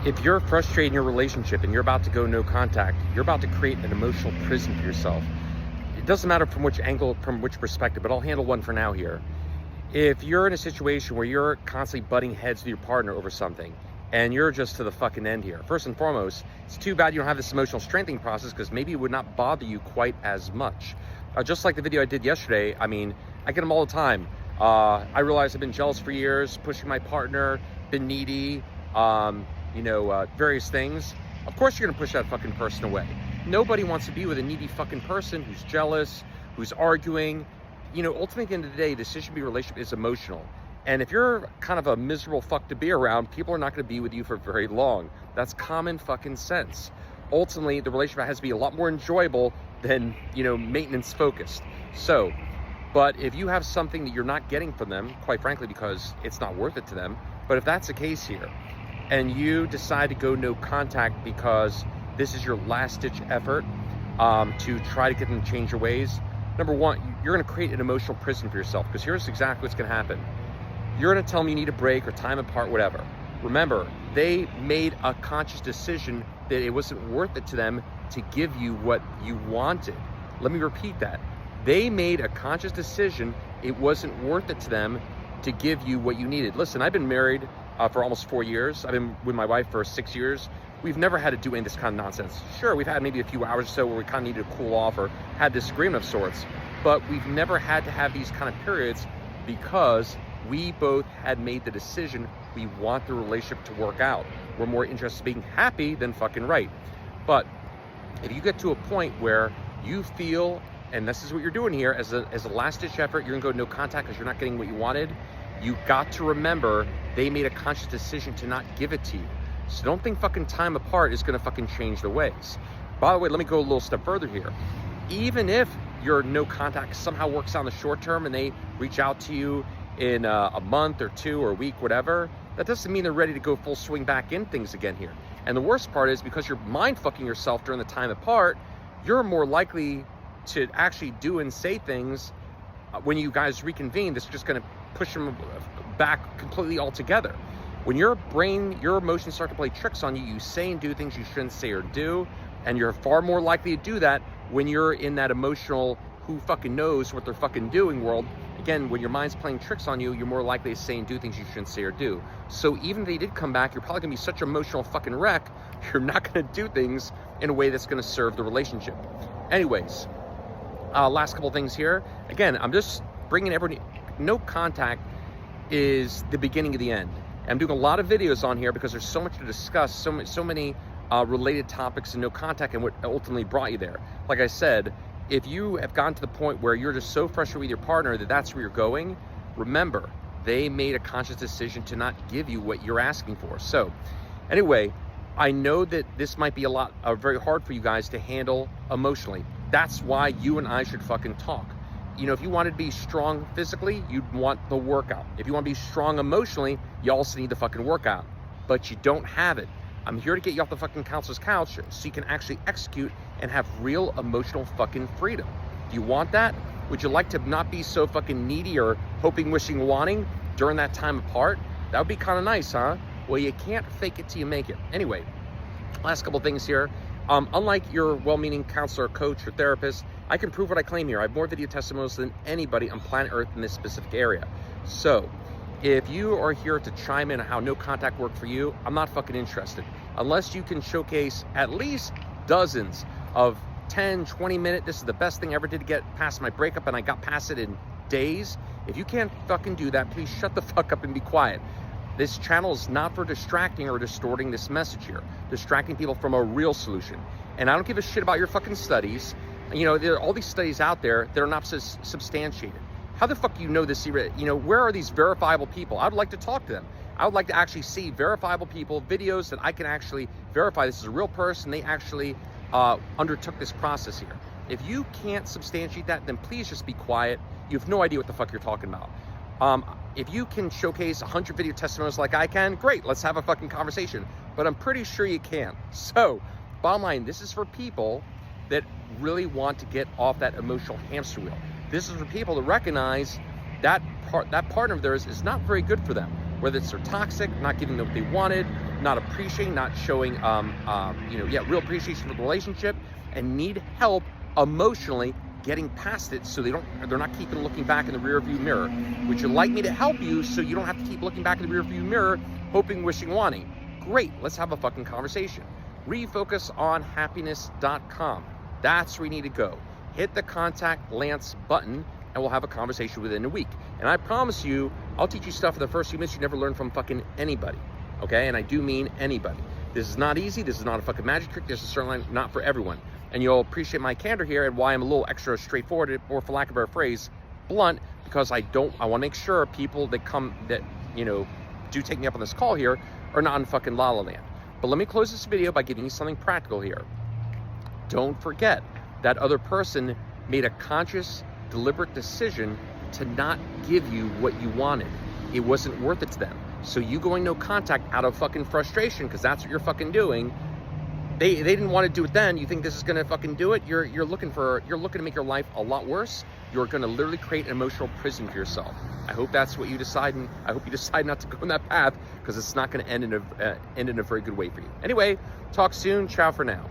If you're frustrated in your relationship and you're about to go no contact, you're about to create an emotional prison for yourself. It doesn't matter from which angle, from which perspective, but I'll handle one for now here. If you're in a situation where you're constantly butting heads with your partner over something and you're just to the fucking end here, first and foremost, it's too bad you don't have this emotional strengthening process, because maybe it would not bother you quite as much. Just like the video I did yesterday, I mean, I get them all the time. I realize I've been jealous for years, pushing my partner, been needy, various things. Of course you're gonna push that fucking person away. Nobody wants to be with a needy fucking person who's jealous, who's arguing. Ultimately, at the end of the day, the decision-be relationship is emotional. And if you're kind of a miserable fuck to be around, people are not gonna be with you for very long. That's common fucking sense. Ultimately, the relationship has to be a lot more enjoyable than, maintenance focused. So, but if you have something that you're not getting from them, quite frankly, because it's not worth it to them, but if that's the case here, and you decide to go no contact because this is your last ditch effort to try to get them to change their ways, number one, you're gonna create an emotional prison for yourself, because here's exactly what's gonna happen. You're gonna tell them you need a break or time apart, whatever. Remember, they made a conscious decision that it wasn't worth it to them to give you what you wanted. Let me repeat that. They made a conscious decision it wasn't worth it to them to give you what you needed. Listen, I've been married for almost 4 years. I've been with my wife for 6 years. We've never had to do any of this kind of nonsense. Sure, we've had maybe a few hours or so where we kind of needed to cool off or had disagreement of sorts, but we've never had to have these kind of periods because we both had made the decision we want the relationship to work out. We're more interested in being happy than fucking right. But if you get to a point where you feel, and this is what you're doing here, as a last-ditch effort, you're gonna go no contact because you're not getting what you wanted, you got to remember they made a conscious decision to not give it to you. So don't think fucking time apart is gonna fucking change the ways. By the way, let me go a little step further here. Even if your no contact somehow works out in the short term and they reach out to you in a month or two or a week, whatever, that doesn't mean they're ready to go full swing back in things again here. And the worst part is, because you're mind fucking yourself during the time apart, you're more likely to actually do and say things when you guys reconvene that's just gonna push them back completely altogether. When your brain, your emotions start to play tricks on you, you say and do things you shouldn't say or do, and you're far more likely to do that when you're in that emotional who fucking knows what they're fucking doing world. Again, when your mind's playing tricks on you, you're more likely to say and do things you shouldn't say or do. So even if they did come back, you're probably gonna be such an emotional fucking wreck, you're not gonna do things in a way that's gonna serve the relationship. Anyways, last couple things here. Again, I'm just bringing everybody, no contact is the beginning of the end. I'm doing a lot of videos on here because there's so much to discuss, so many related topics and no contact and what ultimately brought you there. Like I said, if you have gotten to the point where you're just so frustrated with your partner that that's where you're going, remember, they made a conscious decision to not give you what you're asking for. So anyway, I know that this might be very hard for you guys to handle emotionally. That's why you and I should fucking talk. If you want to be strong physically, you'd want the workout. If you want to be strong emotionally, you also need the fucking workout, but you don't have it. I'm here to get you off the fucking counselor's couch so you can actually execute and have real emotional fucking freedom. Do you want that? Would you like to not be so fucking needy or hoping, wishing, wanting during that time apart? That would be kind of nice, huh? Well, you can't fake it till you make it. Anyway, last couple things here. Unlike your well-meaning counselor, coach, or therapist, I can prove what I claim here. I have more video testimonials than anybody on planet Earth in this specific area. So if you are here to chime in on how no contact worked for you, I'm not fucking interested. Unless you can showcase at least dozens of 10, 20 minute, this is the best thing I ever did to get past my breakup and I got past it in days. If you can't fucking do that, please shut the fuck up and be quiet. This channel is not for distracting or distorting this message here, distracting people from a real solution. And I don't give a shit about your fucking studies. There are all these studies out there that are not substantiated. How the fuck do you know this? Where are these verifiable people? I would like to talk to them. I would like to actually see verifiable people, videos that I can actually verify this is a real person. They actually undertook this process here. If you can't substantiate that, then please just be quiet. You have no idea what the fuck you're talking about. If you can showcase 100 video testimonials like I can, great, let's have a fucking conversation. But I'm pretty sure you can't. So, bottom line, this is for people that really want to get off that emotional hamster wheel. This is for people to recognize that partner of theirs is not very good for them. Whether it's they're toxic, not giving them what they wanted, not appreciating, not showing, real appreciation for the relationship, and need help emotionally getting past it, so they're not keeping looking back in the rear view mirror. Would you like me to help you so you don't have to keep looking back in the rear view mirror, hoping, wishing, wanting? Great, let's have a fucking conversation. RefocusOnHappiness.com. That's where you need to go. Hit the contact Lance button and we'll have a conversation within a week. And I promise you, I'll teach you stuff in the first few minutes you never learn from fucking anybody. Okay? And I do mean anybody. This is not easy. This is not a fucking magic trick. This is certainly not for everyone. And you'll appreciate my candor here and why I'm a little extra straightforward, or for lack of a better phrase, blunt, because I want to make sure people that do take me up on this call here are not in fucking La La Land. But let me close this video by giving you something practical here. Don't forget that other person made a conscious, deliberate decision to not give you what you wanted. It wasn't worth it to them. So you going no contact out of fucking frustration, because that's what you're fucking doing. They didn't want to do it then. You think this is gonna fucking do it? You're looking to make your life a lot worse. You're gonna literally create an emotional prison for yourself. I hope that's what you decide, and I hope you decide not to go on that path, because it's not gonna end in a very good way for you. Anyway, talk soon. Ciao for now.